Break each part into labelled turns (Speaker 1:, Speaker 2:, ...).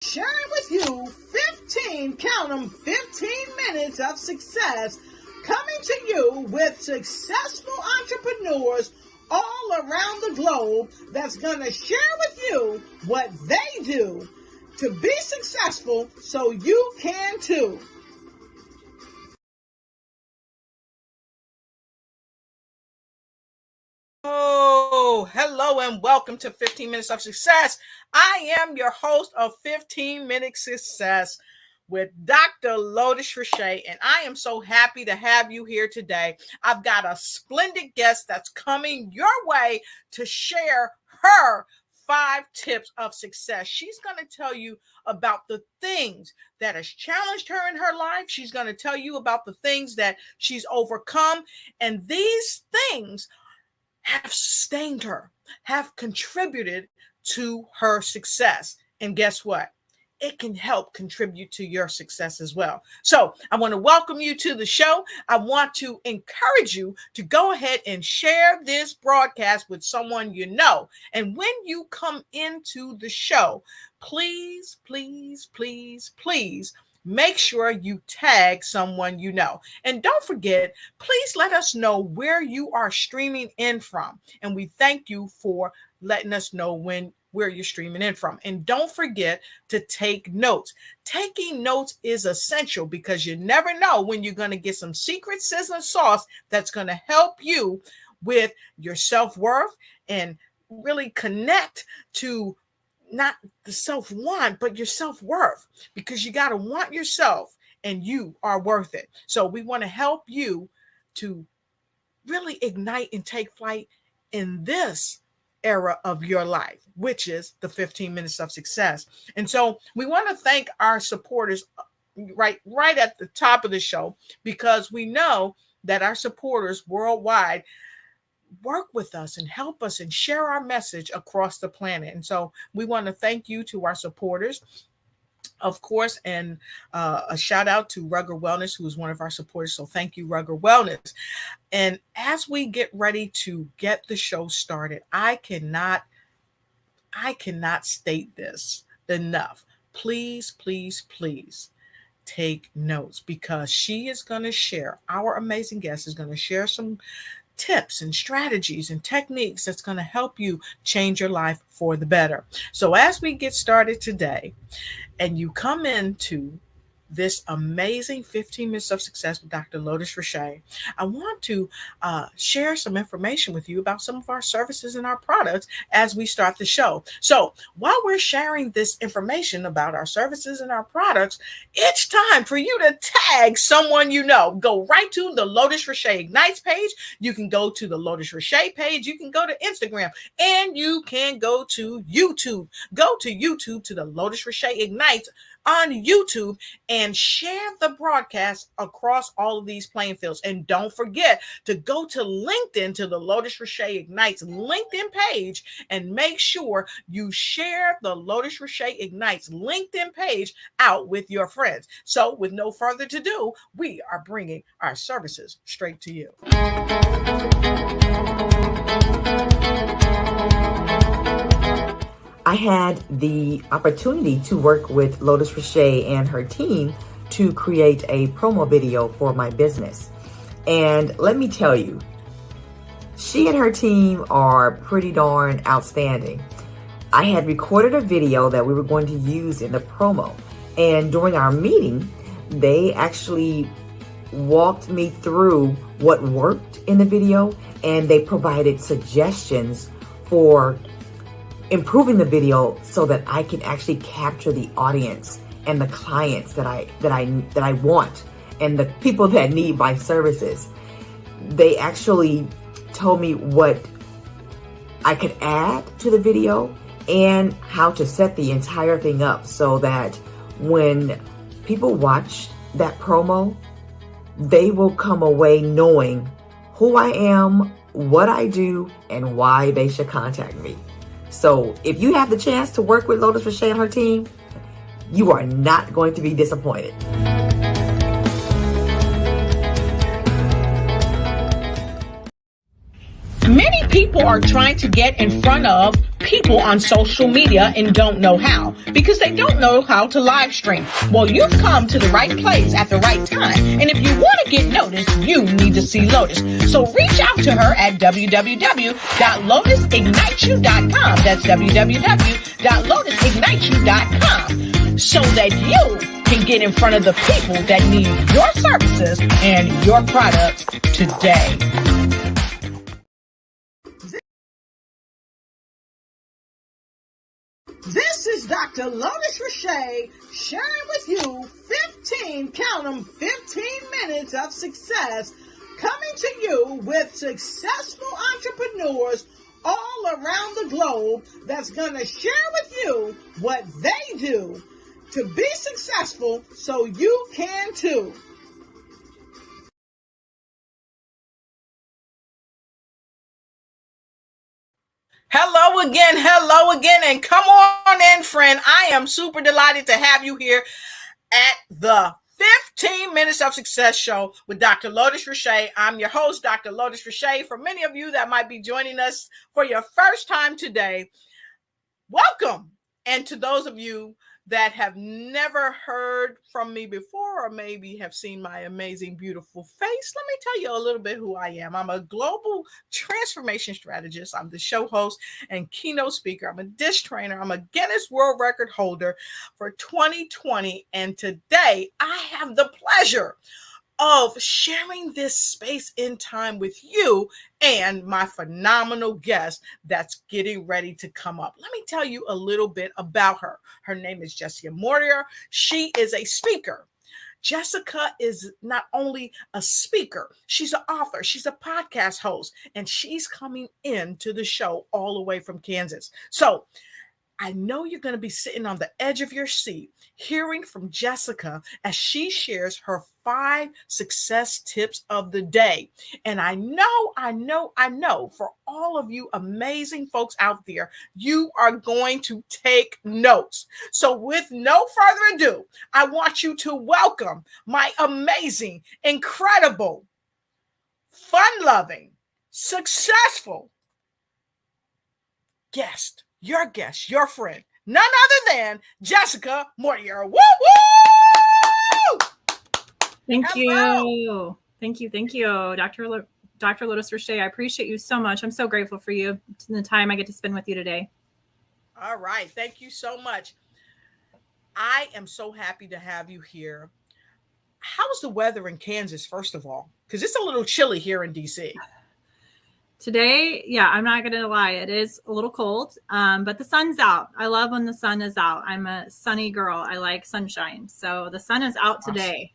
Speaker 1: Sharing with you 15, count them, 15 minutes of success coming to you with successful entrepreneurs all around the globe that's going to share with you what they do to be successful so you can too. Oh, hello and welcome to 15 Minutes of Success. I am your host of 15 Minute Success with Dr. Lotus Riché, and I am so happy to have you here today. I've got a splendid guest that's coming your way to share her 5 tips of success. She's going to tell you about the things that has challenged her in her life. She's going to tell you about the things that she's overcome, and these things have sustained her, have contributed to her success. And guess what? It can help contribute to your success as well. So I want to welcome you to the show. I want to encourage you to go ahead and share this broadcast with someone you know. And when you come into the show, please, please, please, please, make sure you tag someone you know. And don't forget, please let us know where you are streaming in from. And we thank you for letting us know where you're streaming in from. And don't forget to take notes. Taking notes is essential because you never know when you're going to get some secret sizzling sauce that's going to help you with your self-worth and really connect to not the self-want, but your self-worth, because you got to want yourself and you are worth it. So we want to help you to really ignite and take flight in this era of your life, which is the 15 minutes of success. And so we want to thank our supporters right at the top of the show, because we know that our supporters worldwide work with us and help us and share our message across the planet. And so we want to thank you to our supporters, of course, and a shout out to Ruger Wellness, who is one of our supporters. So thank you, Ruger Wellness. And as we get ready to get the show started, I cannot state this enough. Please, please, please take notes, because she is going to share, our amazing guest is going to share some tips and strategies and techniques that's going to help you change your life for the better. So as we get started today, and you come into this amazing 15 minutes of success with Dr. Lotus Riché, I want to share some information with you about some of our services and our products as we start the show. So while we're sharing this information about our services and our products, it's time for you to tag someone you know. Go right to the Lotus Riché Ignites page. You can go to the Lotus Riché page. You can go to Instagram, and you can go to YouTube. Go to YouTube to the Lotus Riché Ignites on YouTube and share the broadcast across all of these playing fields. And don't forget to go to LinkedIn, to the Lotus Riché Ignites LinkedIn page, and make sure you share the Lotus Riché Ignites LinkedIn page out with your friends. So with no further ado, we are bringing our services straight to you.
Speaker 2: I had the opportunity to work with Lotus Riché and her team to create a promo video for my business. And let me tell you, she and her team are pretty darn outstanding. I had recorded a video that we were going to use in the promo. And during our meeting, they actually walked me through what worked in the video, and they provided suggestions for improving the video so that I can actually capture the audience and the clients that I want, and the people that need my services. They actually told me what I could add to the video and how to set the entire thing up so that when people watch that promo, they will come away knowing who I am, what I do, and why they should contact me. So if you have the chance to work with Lotus Riché and her team, you are not going to be disappointed.
Speaker 1: Many People are trying to get in front of people on social media and don't know how because they don't know how to live stream. Well, you've come to the right place at the right time. And if you want to get noticed, you need to see Lotus. So reach out to her at www.lotusigniteyou.com. That's www.lotusigniteyou.com so that you can get in front of the people that need your services and your products today. This is Dr. Lotus Riché sharing with you 15 minutes of success, coming to you with successful entrepreneurs all around the globe that's going to share with you what they do to be successful so you can too. Hello again, and come on in, friend. I am super delighted to have you here at the 15 Minutes of Success show with Dr. Lotus Riché. I'm your host, Dr. Lotus Riché. For many of you that might be joining us for your first time today, welcome. And to those of you that have never heard from me before or maybe have seen my amazing, beautiful face, let me tell you a little bit who I am. I'm a global transformation strategist. I'm the show host and keynote speaker. I'm a disc trainer. I'm a Guinness World Record holder for 2020. And today I have the pleasure of sharing this space in time with you and my phenomenal guest that's getting ready to come up. Let me tell you a little bit about her. Her name is Jessica Mauderer. She is a speaker. Jessica is not only a speaker, she's an author, she's a podcast host, and she's coming into the show all the way from Kansas. So I know you're going to be sitting on the edge of your seat, hearing from Jessica as she shares her 5 success tips of the day. And I know for all of you amazing folks out there, you are going to take notes. So with no further ado, I want you to welcome my amazing, incredible, fun-loving, successful guest, your friend, none other than Jessica Mauderer. Woo woo!
Speaker 3: Thank you, Dr. Lotus Riché. I appreciate you so much. I'm so grateful for you and the time I get to spend with you today.
Speaker 1: All right, thank you so much. I am so happy to have you here. How's the weather in Kansas, first of all? Because it's a little chilly here in DC.
Speaker 3: Today, yeah, I'm not going to lie. It is a little cold, but the sun's out. I love when the sun is out. I'm a sunny girl. I like sunshine. So the sun is out today.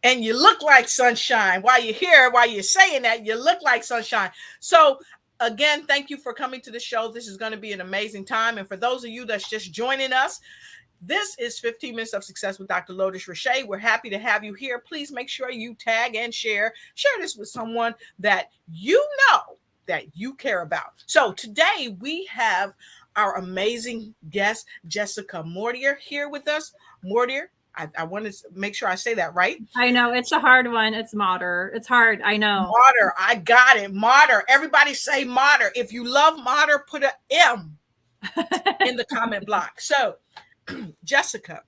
Speaker 1: And you look like sunshine. While you're saying that, you look like sunshine. So again, thank you for coming to the show. This is going to be an amazing time. And for those of you that's just joining us, this is 15 Minutes of Success with Dr. Lotus Riché. We're happy to have you here. Please make sure you tag and share this with someone that you know that you care about. So today we have our amazing guest, Jessica Mauderer, here with us. Mauderer, I want to make sure I say that right.
Speaker 3: I know it's a hard one. It's Mauderer. It's hard. I know.
Speaker 1: Mauderer. I got it. Mauderer. Everybody say Mauderer. If you love Mauderer, put an M in the comment block. So Jessica,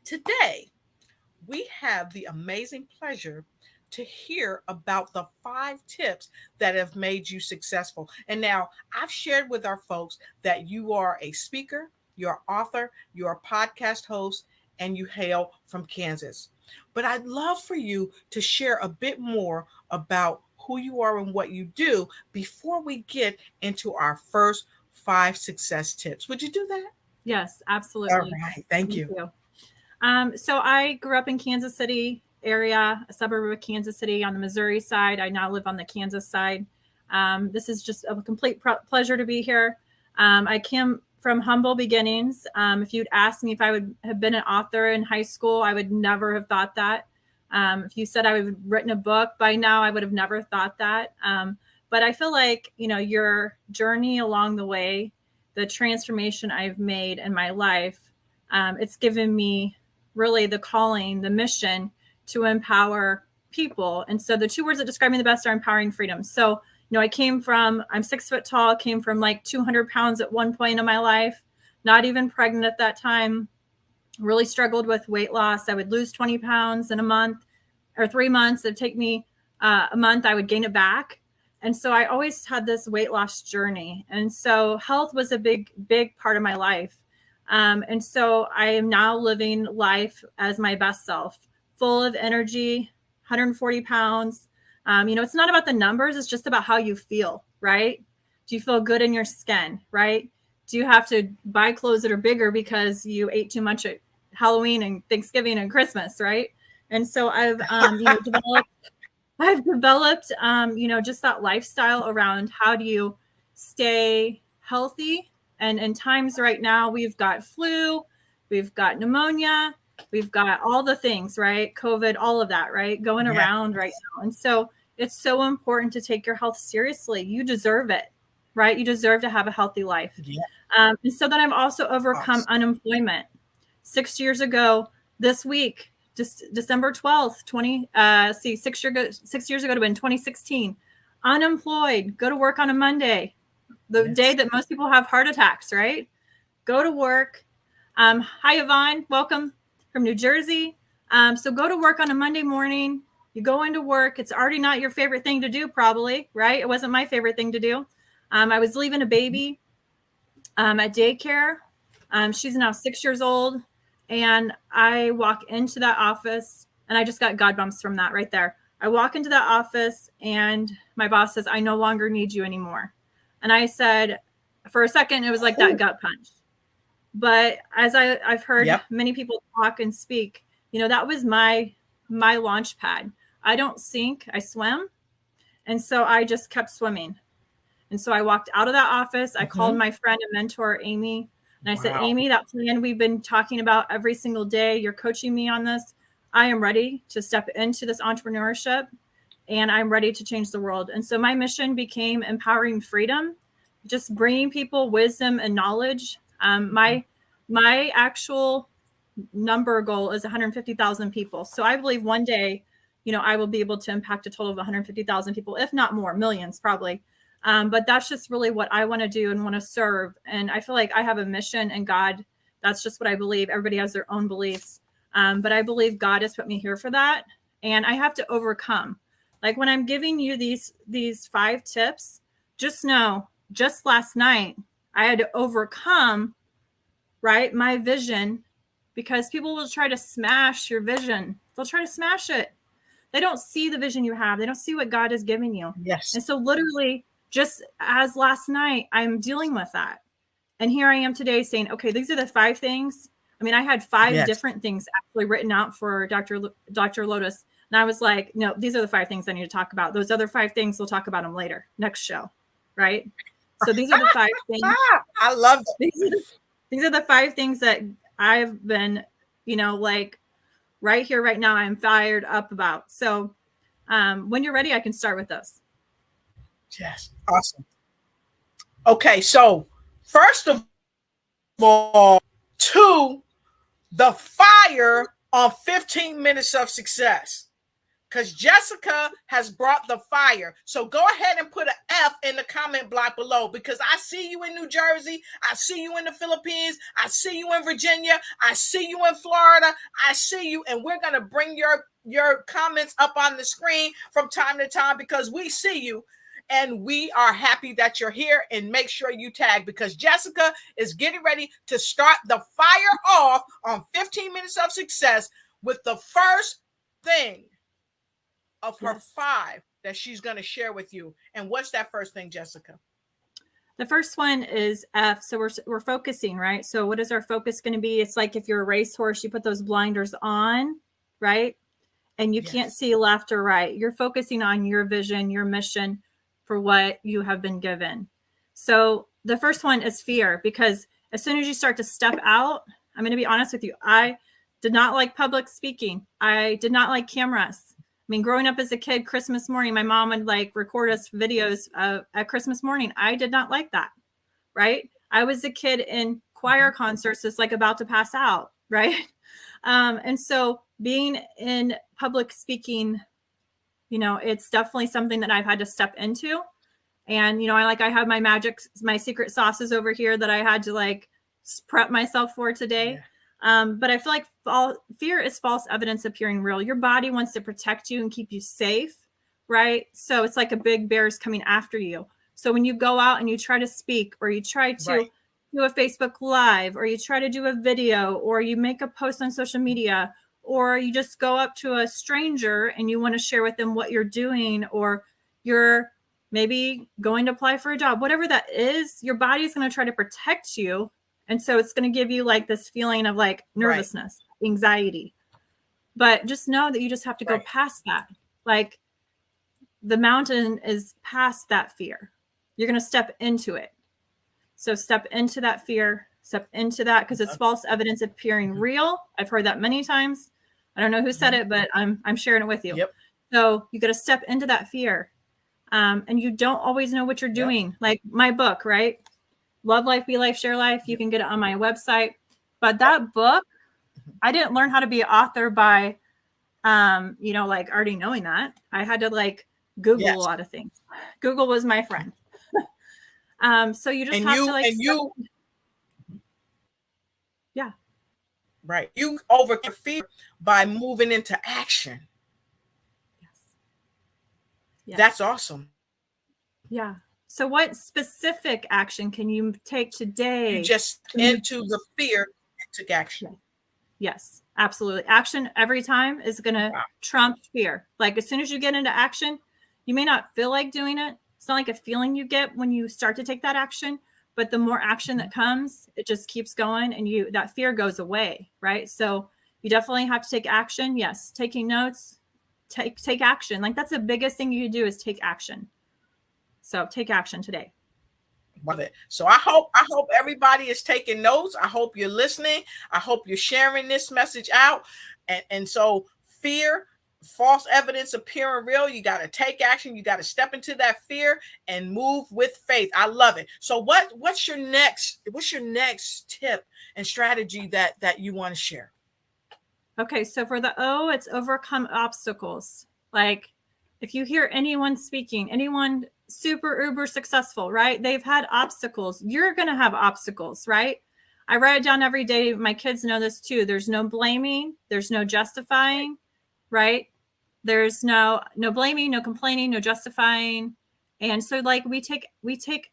Speaker 1: today we have the amazing pleasure to hear about the 5 tips that have made you successful. And now I've shared with our folks that you are a speaker, you're an author, you're a podcast host, and you hail from Kansas. But I'd love for you to share a bit more about who you are and what you do before we get into our first 5 success tips. Would you do that?
Speaker 3: Yes, absolutely.
Speaker 1: All right. Thank you.
Speaker 3: So I grew up in Kansas City area, a suburb of Kansas City on the Missouri side. I now live on the Kansas side. This is just a complete pleasure to be here. I came from humble beginnings. If you'd asked me if I would have been an author in high school, I would never have thought that. If you said I would have written a book by now, I would have never thought that. But I feel like, your journey along the way, the transformation I've made in my life, it's given me really the calling, the mission to empower people. And so the 2 words that describe me the best are empowering freedom. So, I I'm 6 foot tall, came from like 200 pounds at one point in my life, not even pregnant at that time, really struggled with weight loss. I would lose 20 pounds in a month or 3 months. It'd take me a month, I would gain it back. And so I always had this weight loss journey. And so health was a big, big part of my life. And so I am now living life as my best self, full of energy, 140 pounds. It's not about the numbers. It's just about how you feel, right? Do you feel good in your skin, right? Do you have to buy clothes that are bigger because you ate too much at Halloween and Thanksgiving and Christmas, right? And so I've, developed, just that lifestyle around how do you stay healthy. And in times right now, we've got flu, we've got pneumonia, we've got all the things, right? COVID, all of that, right? Going around right now. And so it's so important to take your health seriously. You deserve it, right? You deserve to have a healthy life.
Speaker 1: Yeah.
Speaker 3: And so then I've also overcome unemployment. 6 years ago this week, just December 12th, 6 years ago to been 2016, unemployed, go to work on a Monday, the day that most people have heart attacks, right? Go to work. Hi, Yvonne, welcome from New Jersey. So go to work on a Monday morning. You go into work. It's already not your favorite thing to do, probably, right? It wasn't my favorite thing to do. I was leaving a baby at daycare. She's now 6 years old. And I walk into that office, and I just got God bumps from that right there. I walk into that office, and my boss says, I no longer need you anymore. And I said, for a second, it was like that gut punch. But as I've heard many people talk and speak, that was my launch pad. I don't sink, I swim. And so I just kept swimming. And so I walked out of that office. I called my friend and mentor, Amy. And I said, Amy, that plan we've been talking about every single day, you're coaching me on this. I am ready to step into this entrepreneurship, and I'm ready to change the world. And so my mission became empowering freedom, just bringing people wisdom and knowledge. My actual number goal is 150,000 people. So I believe one day, I will be able to impact a total of 150,000 people, if not more, millions probably. But that's just really what I want to do and want to serve. And I feel like I have a mission, and God, that's just what I believe. Everybody has their own beliefs. But I believe God has put me here for that. And I have to overcome. Like when I'm giving you these 5 tips, just know, just last night, I had to overcome, right, my vision, because people will try to smash your vision. They'll try to smash it. They don't see the vision you have. They don't see what God is giving you.
Speaker 1: Yes.
Speaker 3: And so literally, just as last night, I'm dealing with that. And here I am today saying, okay, these are the 5 things. I mean, I had 5 different things actually written out for Dr. Lotus. And I was like, no, these are the 5 things I need to talk about. Those other 5 things, we'll talk about them later, next show. Right. So these are the 5 things.
Speaker 1: I love it.
Speaker 3: These are the 5 things that I've been, like right here, right now, I'm fired up about. So when you're ready, I can start with those.
Speaker 1: Yes. Awesome. Okay. So first of all, to the fire on 15 minutes of success, because Jessica has brought the fire. So go ahead and put an F in the comment block below, because I see you in New Jersey. I see you in the Philippines. I see you in Virginia. I see you in Florida. I see you. And we're going to bring your comments up on the screen from time to time, because we see you. And we are happy that you're here, and make sure you tag, because Jessica is getting ready to start the fire off on 15 minutes of success with the first thing of her 5 that she's going to share with you. And what's that first thing, Jessica?
Speaker 3: The first one is F. So we're focusing, right? So what is our focus going to be? It's like if you're a racehorse, you put those blinders on, right? And you can't see left or right. You're focusing on your vision, your mission, for what you have been given. So the first one is fear, because as soon as you start to step out, I'm going to be honest with you, I did not like public speaking. I did not like cameras. I mean, growing up as a kid, Christmas morning, my mom would record us videos at Christmas morning. I did not like that, right? I was a kid in choir concerts that's about to pass out, right? And so being in public speaking, it's definitely something that I've had to step into. And, I have my secret sauces over here that I had to like prep myself for today. But I feel like fear is false evidence appearing real. Your body wants to protect you and keep you safe, right? So it's like a big bear is coming after you. So when you go out and you try to speak, or you try to do a Facebook Live, or you try to do a video, or you make a post on social media, or you just go up to a stranger and you want to share with them what you're doing, or you're maybe going to apply for a job, whatever that is, your body is going to try to protect you. And so it's going to give you like this feeling of like nervousness, anxiety. But just know that you just have to go past that. Like the mountain is past that fear. You're going to step into it. So step into that fear, step into that, because it's false evidence appearing real. I've heard that many times. I don't know who said it, but I'm sharing it with you. So you got to step into that fear. And you don't always know what you're doing. Like my book, right? Love Life, Be Life, Share Life. You can get it on my website. But that book, I didn't learn how to be an author by, like already knowing that. I had to like Google a lot of things. Google was my friend. So you just have to like.
Speaker 1: Right. You overcome fear by moving into action. Yes. That's awesome.
Speaker 3: Yeah. So what specific action can you take today?
Speaker 1: You just into the fear and took action.
Speaker 3: Yes, absolutely. Action every time is going to trump fear. Like as soon as you get into action, you may not feel like doing it. It's not like a feeling you get when you start to take that action, but the more action that comes, it just keeps going and that fear goes away, right? So you definitely have to take action. Yes, taking notes, take action. Like that's the biggest thing you can do is take action. So take action today.
Speaker 1: Love it. So I hope everybody is taking notes. I hope you're listening. I hope you're sharing this message out. And so fear, false evidence appearing real. You got to take action. You got to step into that fear and move with faith. I love it. So what's your next tip and strategy that you want to share?
Speaker 3: Okay. So for the O, it's overcome obstacles. Like if you hear anyone speaking, anyone super uber successful, right? They've had obstacles. You're going to have obstacles, right? I write it down every day. My kids know this too. There's no blaming. There's no justifying, right? There's no blaming, no complaining, no justifying. And so like we take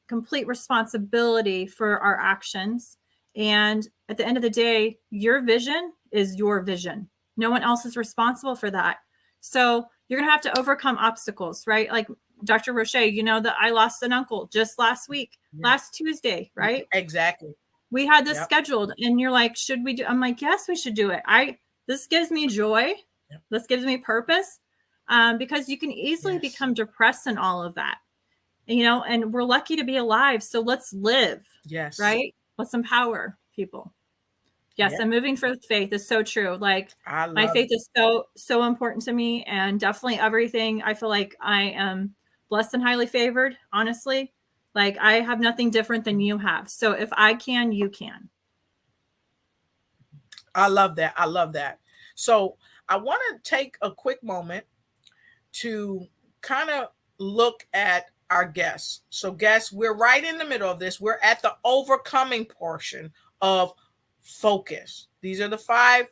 Speaker 3: complete responsibility for our actions. And at the end of the day, your vision is your vision. No one else is responsible for that. So you're going to have to overcome obstacles, right? Like Dr. Riche, you know that I lost an uncle just last week, last Tuesday, right?
Speaker 1: Exactly.
Speaker 3: We had this scheduled and you're like, should we do? I'm like, yes, we should do it. This gives me joy. This gives me purpose because you can easily become depressed in all of that, and we're lucky to be alive. So let's live.
Speaker 1: Yes.
Speaker 3: Right. Let's empower people. Yes. And moving for faith is so true. Like my faith is so important to me, and definitely everything. I feel like I am blessed and highly favored, honestly. Like I have nothing different than you have. So if I can, you can.
Speaker 1: I love that. I love that. So I want to take a quick moment to kind of look at our guests. So guests, we're right in the middle of this. We're at the overcoming portion of focus. These are the 5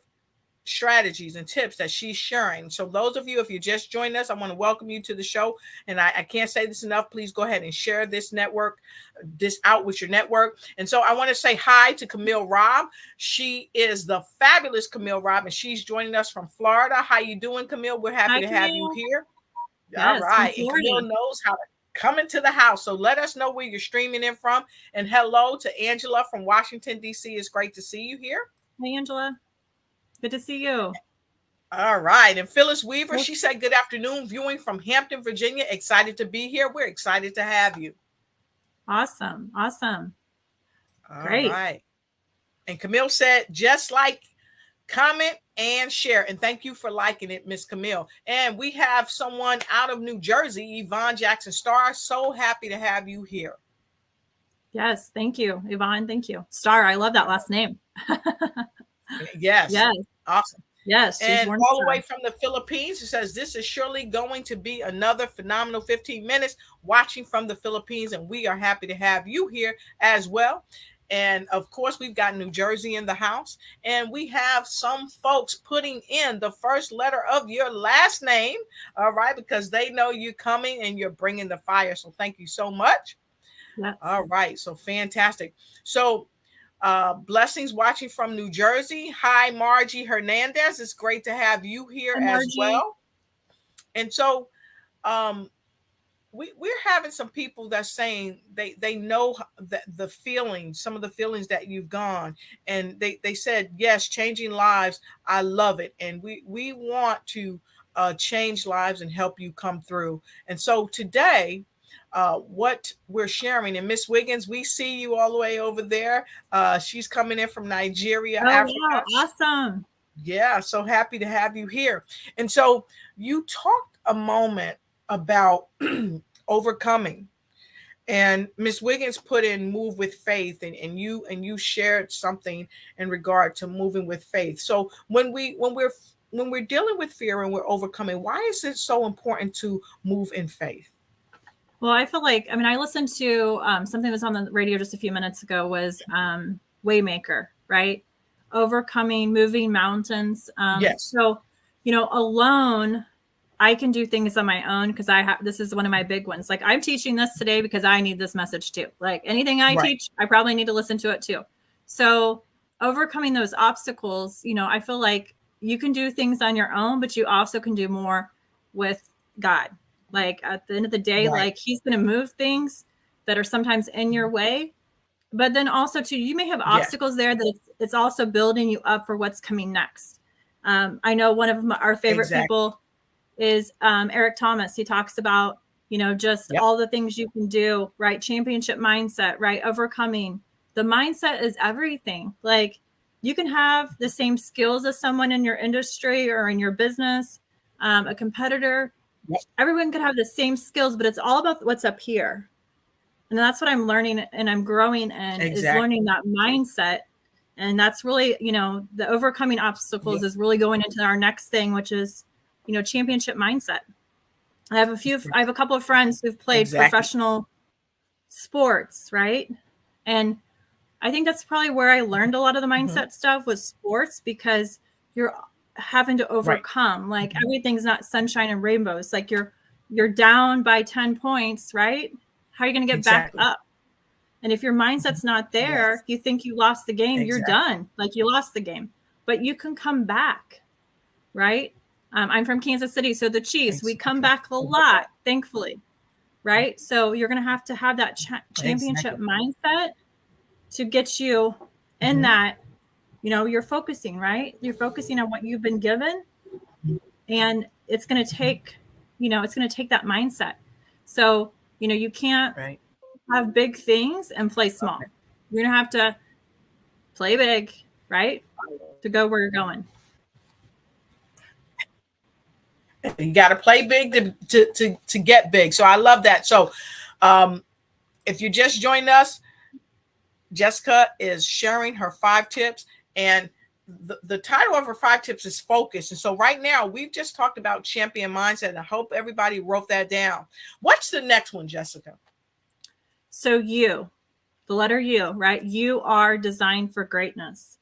Speaker 1: strategies and tips that she's sharing. So those of you, if you just joined us, I want to welcome you to the show. And I can't say this enough. Please go ahead and share this out with your network. And so I want to say hi to Camille Robb. She is the fabulous Camille Robb, and she's joining us from Florida. How you doing, Camille? We're happy to have you here.
Speaker 3: Yes,
Speaker 1: all right. And Camille knows how to come into the house. So let us know where you're streaming in from. And hello to Angela from Washington, D.C. It's great to see you here.
Speaker 3: Hey, Angela. Good to see you.
Speaker 1: All right. And Phyllis Weaver, she said, good afternoon, viewing from Hampton, Virginia. Excited to be here. We're excited to have you.
Speaker 3: Awesome.
Speaker 1: Great. All right. And Camille said, just like, comment, and share. And thank you for liking it, Miss Camille. And we have someone out of New Jersey, Yvonne Jackson Starr. So happy to have you here.
Speaker 3: Yes. Thank you, Yvonne. Thank you. Starr. I love that last name.
Speaker 1: Yes. Awesome.
Speaker 3: Yes, she's
Speaker 1: And
Speaker 3: born
Speaker 1: all the
Speaker 3: star.
Speaker 1: way from the Philippines, it says, this is surely going to be another phenomenal 15 minutes watching from the Philippines. And we are happy to have you here as well. And of course, we've got New Jersey in the house. And we have some folks putting in the first letter of your last name. All right. Because they know you're coming and you're bringing the fire. So thank you so much.
Speaker 3: Yes.
Speaker 1: All right. So fantastic. So blessings watching from New Jersey. Hi, Margie Hernandez. It's great to have you here
Speaker 3: Hi,
Speaker 1: as
Speaker 3: Margie.
Speaker 1: well. And so we're having some people that's saying they know that the feelings, some of the feelings that you've gone, and they said, yes, changing lives. I love it. And we want to change lives and help you come through. And so today, what we're sharing, and Miss Wiggins, we see you all the way over there. She's coming in from Nigeria,
Speaker 3: Oh,
Speaker 1: Africa.
Speaker 3: wow. Awesome.
Speaker 1: Yeah, so happy to have you here. And so you talked a moment about overcoming, and Miss Wiggins put in move with faith, and you shared something in regard to moving with faith. So when we're dealing with fear and we're overcoming, why is it so important to move in faith?
Speaker 3: Well, I feel like, I mean, I listened to something that was on the radio just a few minutes ago was Waymaker, right? Overcoming, moving mountains.
Speaker 1: Yes.
Speaker 3: So, alone, I can do things on my own because this is one of my big ones. Like I'm teaching this today because I need this message too. Like anything I teach, I probably need to listen to it too. So overcoming those obstacles, I feel like you can do things on your own, but you also can do more with God. Like at the end of the day, like he's going to move things that are sometimes in your way, but then also too, you may have obstacles there that it's also building you up for what's coming next. I know one of our favorite people is Eric Thomas. He talks about, just all the things you can do, right? Championship mindset, right? Overcoming. The mindset is everything. Like you can have the same skills as someone in your industry or in your business, a competitor. Everyone could have the same skills, but it's all about what's up here. And that's what I'm learning and I'm growing in is learning that mindset. And that's really, the overcoming obstacles is really going into our next thing, which is, championship mindset. I have a couple of friends who've played professional sports, right? And I think that's probably where I learned a lot of the mindset stuff was sports, because you're having to overcome. Like everything's not sunshine and rainbows. Like you're down by 10 points, right? How are you going to get back up? And if your mindset's not there, you think you lost the game, you're done. Like you lost the game, but you can come back, right? I'm from Kansas City. So the Chiefs, we come back a lot, thankfully, right? So you're going to have that championship mindset to get you in that, you're focusing, right? You're focusing on what you've been given, and it's going to take, it's going to take that mindset. So, you can't have big things and play small. You're going to have to play big, right? To go where you're going.
Speaker 1: You got to play big to get big. So I love that. So if you just joined us, Jessica is sharing her 5 tips, and the title of her 5 tips is focus. And so right now we've just talked about champion mindset, and I hope everybody wrote that down. What's the next one, Jessica?
Speaker 3: So the letter U, right? You are designed for greatness.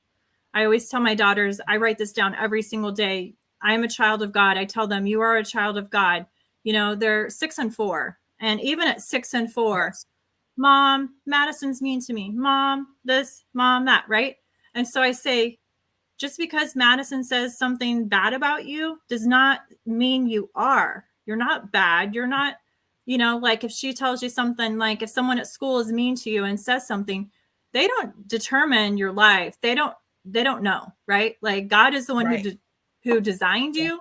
Speaker 3: I always tell my daughters, I write this down every single day. I am a child of God. I tell them, you are a child of God. They're 6 and 4. And even at 6 and 4, Mom, Madison's mean to me. Mom, this, Mom, that, right? And so I say, just because Madison says something bad about you does not mean you are. You're not bad. You're not, like if she tells you something, like if someone at school is mean to you and says something, they don't determine your life. They don't know, right? Like God is the one who designed you.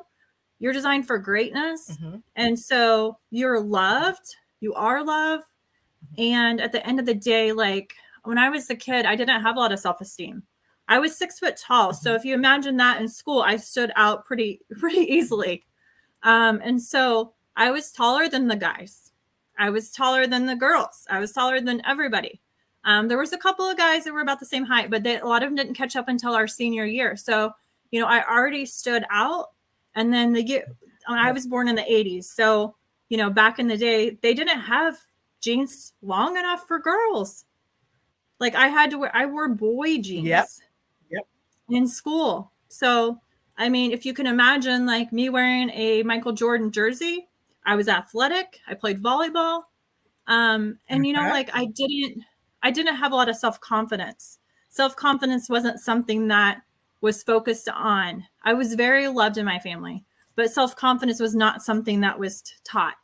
Speaker 3: You're designed for greatness. And so you're loved. You are loved. And at the end of the day, like when I was a kid, I didn't have a lot of self-esteem. I was 6 foot tall. So if you imagine that in school, I stood out pretty easily. And so I was taller than the guys. I was taller than the girls. I was taller than everybody. There was a couple of guys that were about the same height, but a lot of them didn't catch up until our senior year. So, I already stood out. And then when I was born in the 80s. So, back in the day, they didn't have jeans long enough for girls. Like I wore boy jeans in school. So, I mean, if you can imagine like me wearing a Michael Jordan jersey, I was athletic. I played volleyball. And like I didn't have a lot of self-confidence. Self-confidence wasn't something that was focused on. I was very loved in my family, but self-confidence was not something that was taught.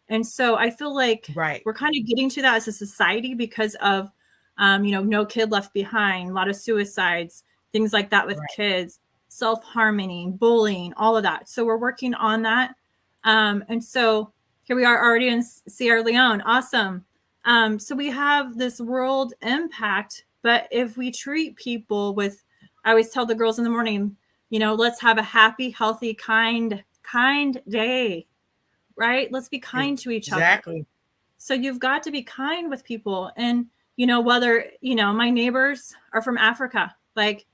Speaker 3: And so I feel like we're kind of getting to that as a society because of, No Kid Left Behind, a lot of suicides, things like that with kids, self-harming, bullying, all of that. So we're working on that. And so here we are already in Sierra Leone. Awesome. So we have this world impact, but if we treat people with, I always tell the girls in the morning, let's have a happy, healthy, kind day, right? Let's be kind to each other.
Speaker 1: Exactly.
Speaker 3: So you've got to be kind with people. And, whether, my neighbors are from Africa, like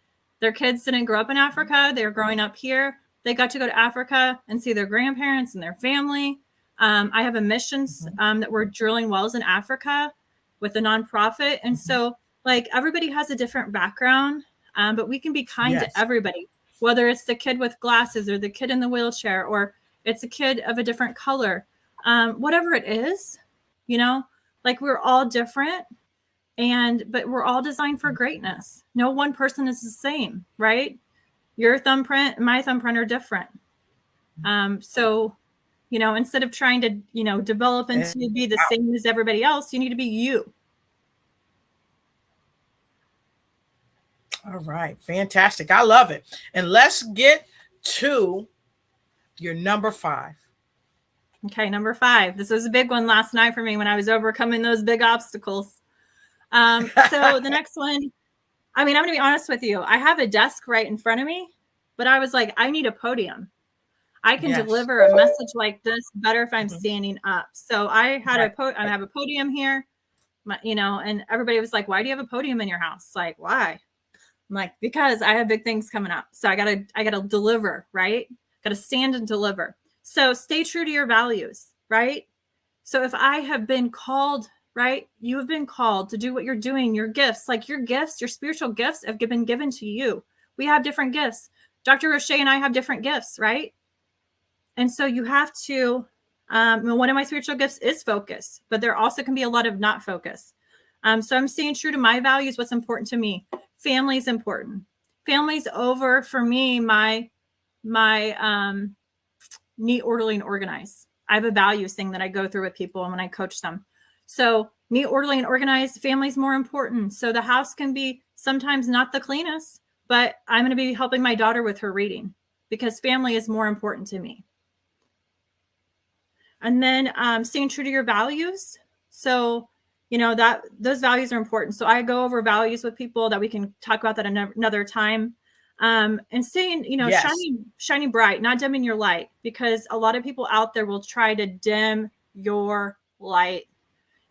Speaker 3: their kids didn't grow up in Africa. They're growing up here. They got to go to Africa and see their grandparents and their family. I have a missions that we're drilling wells in Africa with a nonprofit. And so like everybody has a different background, but we can be kind to everybody, whether it's the kid with glasses or the kid in the wheelchair, or it's a kid of a different color, whatever it is, like we're all different, but we're all designed for greatness. No one person is the same, right? Your thumbprint and my thumbprint are different. So, instead of trying to, develop into be the same as everybody else, you need to be you.
Speaker 1: All right. Fantastic. I love it. And let's get to your number 5.
Speaker 3: Okay. Number 5. This was a big one last night for me when I was overcoming those big obstacles. So the next one, I mean, I'm going to be honest with you. I have a desk right in front of me, but I was like, I need a podium. I can deliver a message like this better if I'm standing up. So I had I have a podium here, and everybody was like, why do you have a podium in your house? Like, why? I'm like, because I have big things coming up. So I gotta deliver, right? Gotta stand and deliver. So stay true to your values, right? So if I have been called, right? You have been called to do what you're doing, your gifts, your spiritual gifts have been given to you. We have different gifts. Dr. Riché and I have different gifts, right? And so you have to, one of my spiritual gifts is focus, but there also can be a lot of not focus. So I'm staying true to my values, what's important to me. Family is important. Family's over for me, my neat, orderly, and organized. I have a values thing that I go through with people when I coach them. So neat, orderly, and organized, family's more important. So the house can be sometimes not the cleanest, but I'm going to be helping my daughter with her reading because family is more important to me. And then staying true to your values. So, that those values are important. So I go over values with people that we can talk about that another time. And staying, shining bright, not dimming your light, because a lot of people out there will try to dim your light,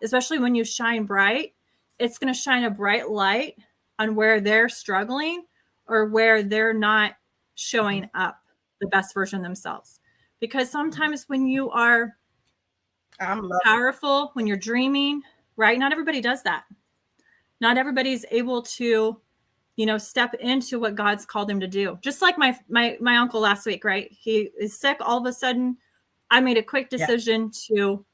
Speaker 3: especially when you shine bright. It's going to shine a bright light on where they're struggling or where they're not showing up the best version of themselves. Because sometimes when you are powerful, when you're dreaming, right? Not everybody does that. Not everybody's able to, step into what God's called him to do. Just like my uncle last week, right? He is sick. All of a sudden, I made a quick decision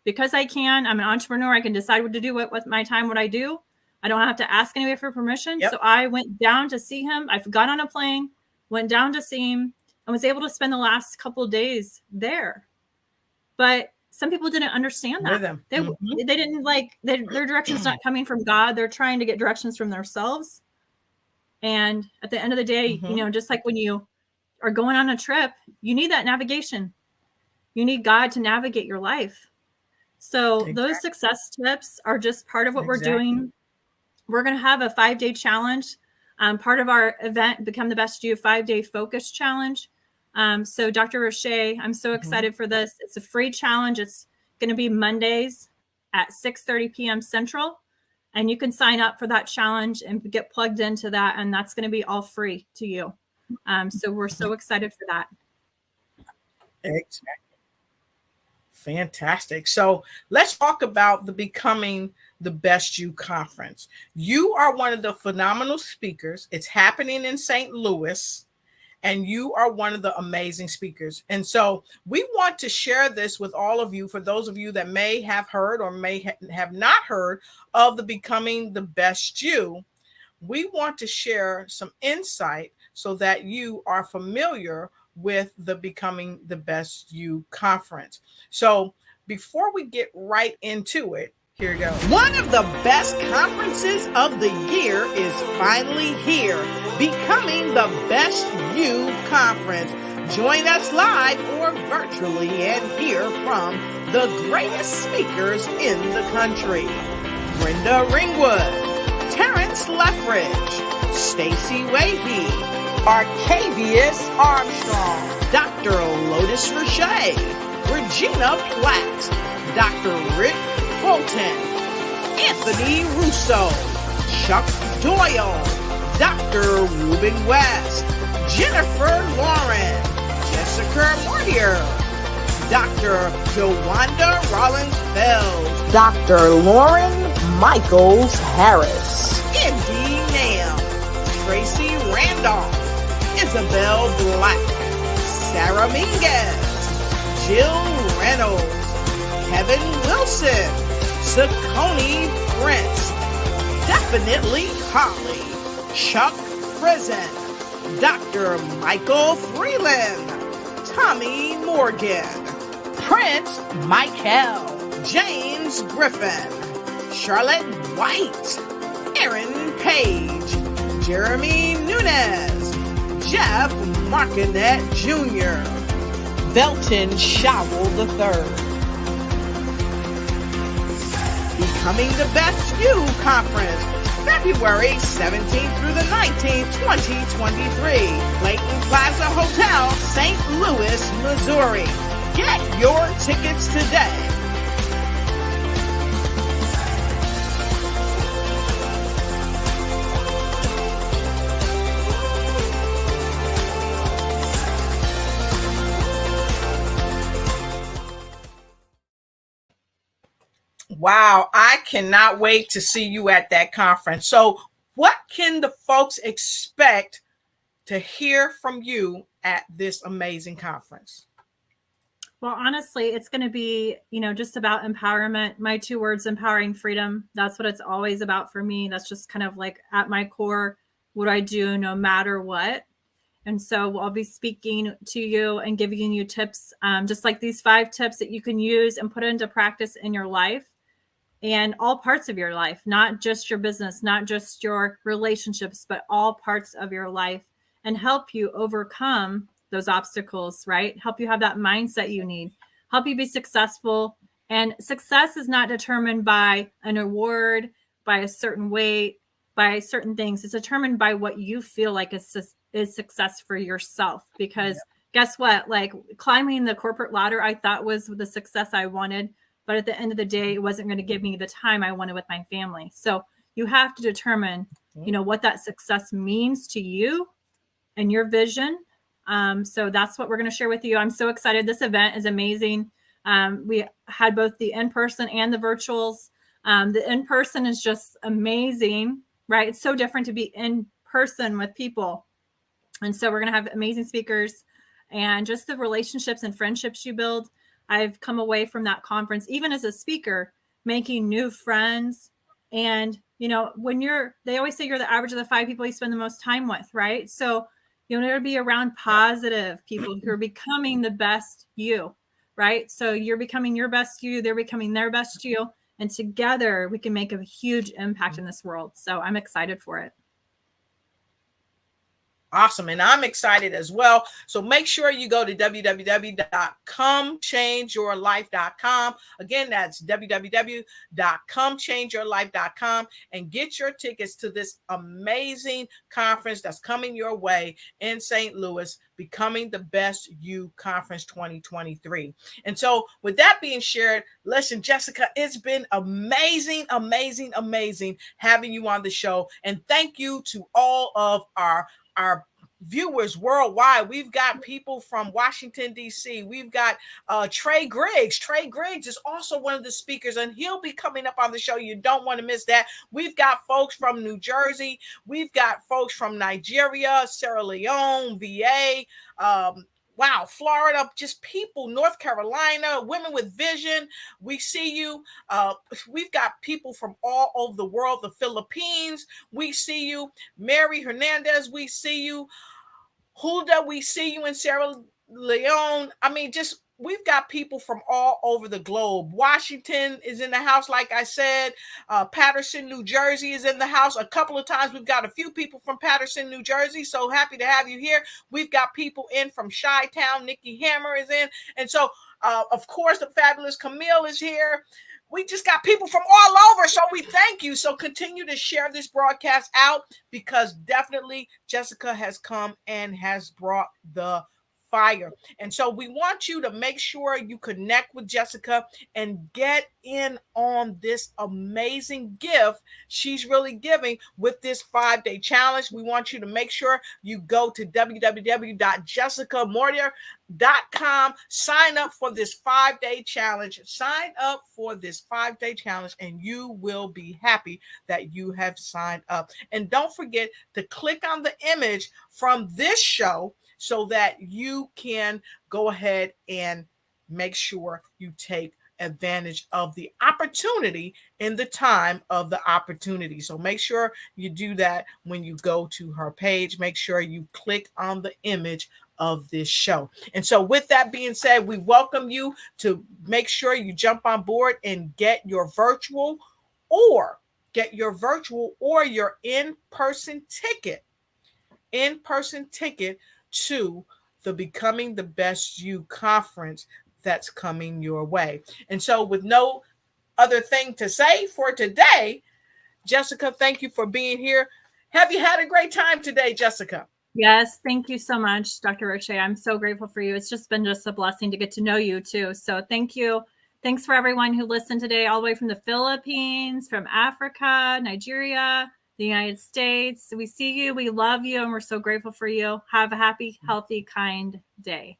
Speaker 3: because I'm an entrepreneur. I can decide what to do with my time, what I do. I don't have to ask anybody for permission. So I went down to see him. I got on a plane, went down to see him, and was able to spend the last couple of days there. But some people didn't understand that. They didn't their direction's not coming from God. They're trying to get directions from themselves. And at the end of the day, just like when you are going on a trip, you need that navigation. You need God to navigate your life. So those success tips are just part of what we're doing. We're going to have a 5-day challenge. Part of our event, Become the Best You 5-day focus challenge. So Dr. Riché, I'm so excited for this. It's a free challenge. It's going to be Mondays at 6:30 p.m. Central. And you can sign up for that challenge and get plugged into that. And that's going to be all free to you. So we're so excited for that.
Speaker 1: Exactly. Fantastic. So let's talk about the Becoming the Best You conference. You are one of the phenomenal speakers. It's happening in St. Louis, and you are one of the amazing speakers. And so we want to share this with all of you, for those of you that may have heard or may have not heard of the Becoming the Best You. We want to share some insight so that you are familiar with the Becoming the Best You conference. So before we get right into it, here we go. One of the best conferences of the year is finally here, Becoming the Best You conference. Join us live or virtually and hear from the greatest speakers in the country. Brenda Ringwood, Terrence Leffridge, Stacey Wahey, Arcavius Armstrong, Dr. Lotus Riché, Regina Platt, Dr. Rick Fulton, Anthony Russo, Chuck Doyle, Dr. Ruben West, Jennifer Lauren, Jessica Mortier, Dr. Jawanda Rollins-Fells, Dr. Lauren Michaels Harris, Indy Nam, Tracy Randolph, Isabel Black, Sarah Minguez, Jill Reynolds, Kevin Wilson, Saccone Prince, Definitely Holly, Chuck Prison, Dr. Michael Freeland, Tommy Morgan, Prince Michael, James Griffin, Charlotte White, Aaron Page, Jeremy Nunez, Jeff Markinet Jr., Belton Showell III. Becoming the Best You Conference, February 17th through the 19th, 2023. Clayton Plaza Hotel, St. Louis, Missouri. Get your tickets today. Wow, I cannot wait to see you at that conference. So, what can the folks expect to hear from you at this amazing conference?
Speaker 3: Well, honestly, it's going to be, just about empowerment. My two words, empowering freedom. That's what it's always about for me. That's just kind of like at my core, what I do no matter what. And so I'll be speaking to you and giving you tips, just like these 5 tips that you can use and put into practice in your life and all parts of your life, not just your business, not just your relationships, but all parts of your life, and help you overcome those obstacles, right? Help you have that mindset you need, help you be successful. And success is not determined by an award, by a certain weight, by certain things. It's determined by what you feel like is success for yourself. Because guess what? Like climbing the corporate ladder, I thought was the success I wanted. But at the end of the day, it wasn't going to give me the time I wanted with my family. So you have to determine, what that success means to you and your vision. So that's what we're going to share with you. I'm so excited. This event is amazing. We had both the in-person and the virtuals. The in-person is just amazing, right? It's so different to be in person with people. And so we're going to have amazing speakers, and just the relationships and friendships you build. I've come away from that conference, even as a speaker, making new friends. And, when they always say you're the average of the 5 people you spend the most time with, right? So you want to be around positive people who are becoming the best you, right? So you're becoming your best you, they're becoming their best you. And together we can make a huge impact in this world. So I'm excited for it.
Speaker 1: Awesome. And I'm excited as well. So make sure you go to www.comechangeyourlife.com. Again, that's www.comechangeyourlife.com, and get your tickets to this amazing conference that's coming your way in St. Louis, Becoming the Best You Conference 2023. And so with that being shared, listen, Jessica, it's been amazing having you on the show. And thank you to all of our viewers worldwide. We've got people from Washington, D.C. We've got Trey Griggs. Trey Griggs is also one of the speakers, and he'll be coming up on the show. You don't want to miss that. We've got folks from New Jersey. We've got folks from Nigeria, Sierra Leone, VA, Florida, just people, North Carolina, Women with Vision. We see you. We've got people from all over the world, the Philippines. We see you. Mary Hernandez, we see you. Hulda, we see you in Sierra Leone. I mean, we've got people from all over the globe. Washington is in the house, like I said. Patterson, New Jersey is in the house. A couple of times we've got a few people from Patterson, New Jersey. So happy to have you here. We've got people in from Chi-Town. Nikki Hammer is in. And so, of course, the fabulous Camille is here. We just got people from all over, so we thank you. So continue to share this broadcast out, because definitely Jessica has come and has brought the fire. And so we want you to make sure you connect with Jessica and get in on this amazing gift she's really giving with this 5-day challenge. We want you to make sure you go to www.jessicamauderer.com, sign up for this 5-day challenge. Sign up for this 5-day challenge, and you will be happy that you have signed up. And don't forget to click on the image from this show so that you can go ahead and make sure you take advantage of the opportunity in the time of the opportunity. So make sure you do that when you go to her page. Make sure you click on the image of this show. And so with that being said, we welcome you to make sure you jump on board and get your virtual or your in-person ticket to the Becoming the Best You conference that's coming your way. And so with no other thing to say for today, Jessica, thank you for being here. Have you had a great time today, Jessica?
Speaker 3: Yes, thank you so much, Dr. Riche. I'm so grateful for you. It's just been a blessing to get to know you too. So thank you. Thanks for everyone who listened today, all the way from the Philippines, from Africa, Nigeria, the United States. We see you, we love you, and we're so grateful for you. Have a happy, healthy, kind day.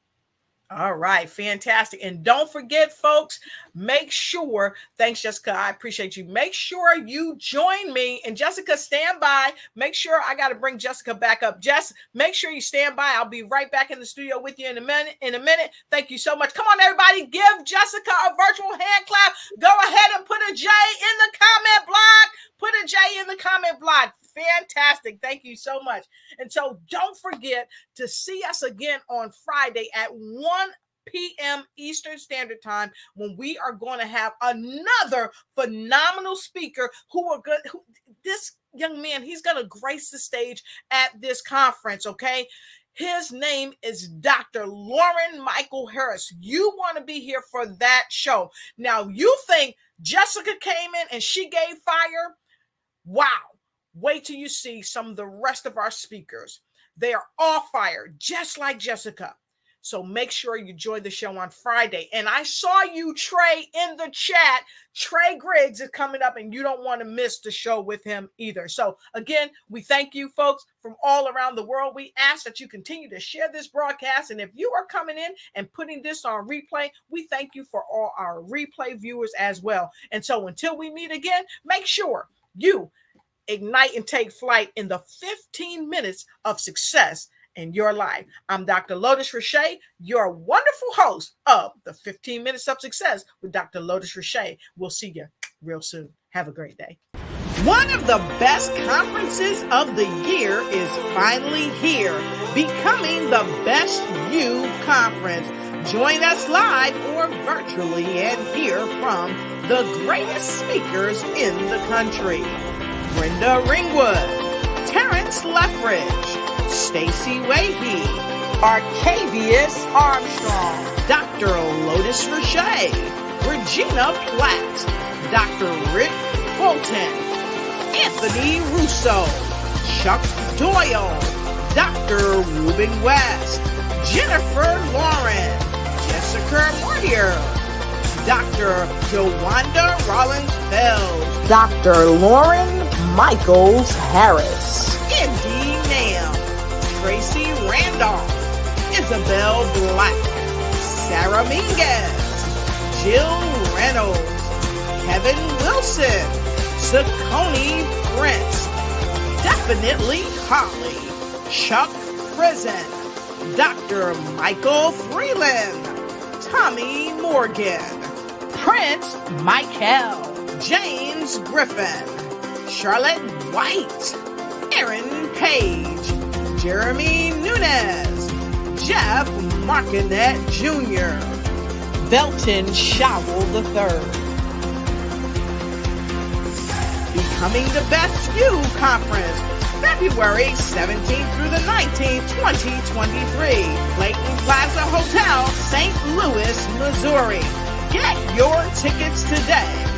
Speaker 1: All right, fantastic. And don't forget, folks, make sure, thanks, Jessica, I appreciate you. Make sure you join me. And Jessica, stand by. Make sure, I got to bring Jessica back up. Jess, make sure you stand by. I'll be right back in the studio with you in a minute. Thank you so much. Come on, everybody, give Jessica a virtual hand clap. Go ahead and put a J in the comment block. Put a J in the comment block. Fantastic. Thank you so much. And so don't forget to see us again on Friday at 1 p.m. Eastern Standard Time, when we are going to have another phenomenal speaker this young man, he's going to grace the stage at this conference, okay? His name is Dr. Lauren Michael Harris. You want to be here for that show. Now, you think Jessica came in and she gave fire? Wow. Wait till you see some of the rest of our speakers. They are all fire, just like Jessica. So make sure you join the show on Friday. And I saw you, Trey, in the chat. Trey Griggs is coming up, and you don't want to miss the show with him either. So again, we thank you, folks, from all around the world. We ask that you continue to share this broadcast. And if you are coming in and putting this on replay, we thank you for all our replay viewers as well. And so until we meet again, make sure you ignite and take flight in the 15 minutes of success in your life. I'm Dr. Lotus Riché, your wonderful host of the 15 Minutes of Success with Dr. Lotus Riché. We'll see you real soon. Have a great day. One of the best conferences of the year is finally here, Becoming the Best You Conference. Join us live or virtually and hear from the greatest speakers in the country. Brenda Ringwood, Terrence Lethbridge, Stacey Wahey, Arcavius Armstrong, Dr. Lotus Riché, Regina Platt, Dr. Rick Bolton, Anthony Russo, Chuck Doyle, Dr. Ruben West, Jennifer Lauren, Jessica Mortier, Dr. Jawanda Rollins-Fells, Dr. Lauren Michaels Harris, Indy Nam, Tracy Randolph, Isabel Black, Sarah Minguez, Jill Reynolds, Kevin Wilson, Saccone Prince, Definitely Holly, Chuck Prison, Dr. Michael Freeland, Tommy Morgan, Prince Michael, James Griffin, Charlotte White, Aaron Page, Jeremy Nunez, Jeff Markinet Jr., Belton Showell III. Becoming the Best You Conference, February 17th through the 19th, 2023. Clayton Plaza Hotel, St. Louis, Missouri. Get your tickets today